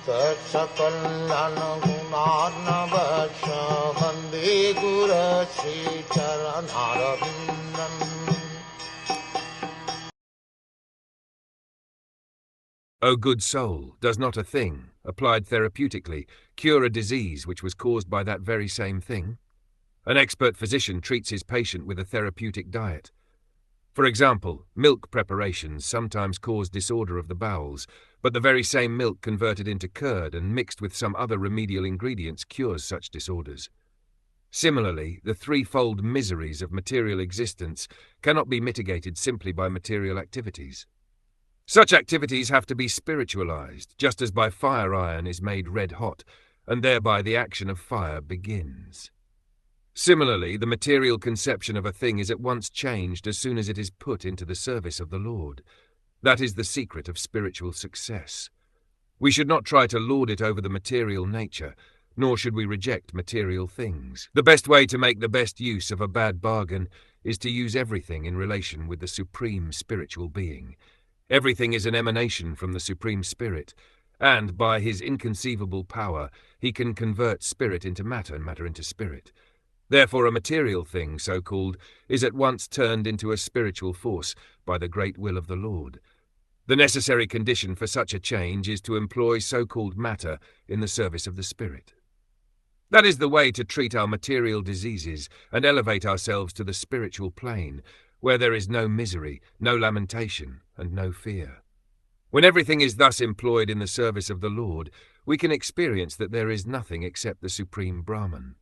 Sakal Gunar Vande Guru Sri Charanaravindan. O good soul, does not a thing, applied therapeutically, cure a disease which was caused by that very same thing? An expert physician treats his patient with a therapeutic diet. For example, milk preparations sometimes cause disorder of the bowels, but the very same milk converted into curd and mixed with some other remedial ingredients cures such disorders. Similarly, the threefold miseries of material existence cannot be mitigated simply by material activities. Such activities have to be spiritualized, just as by fire iron is made red hot, and thereby the action of fire begins. Similarly, the material conception of a thing is at once changed as soon as it is put into the service of the Lord. That is the secret of spiritual success. We should not try to lord it over the material nature, nor should we reject material things. The best way to make the best use of a bad bargain is to use everything in relation with the Supreme Spiritual Being. Everything is an emanation from the Supreme Spirit, and by his inconceivable power, he can convert spirit into matter and matter into spirit. Therefore, a material thing, so-called, is at once turned into a spiritual force by the great will of the Lord. The necessary condition for such a change is to employ so-called matter in the service of the spirit. That is the way to treat our material diseases and elevate ourselves to the spiritual plane, where there is no misery, no lamentation, and no fear. When everything is thus employed in the service of the Lord, we can experience that there is nothing except the Supreme Brahman.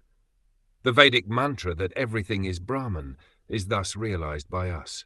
The Vedic mantra that everything is Brahman is thus realized by us.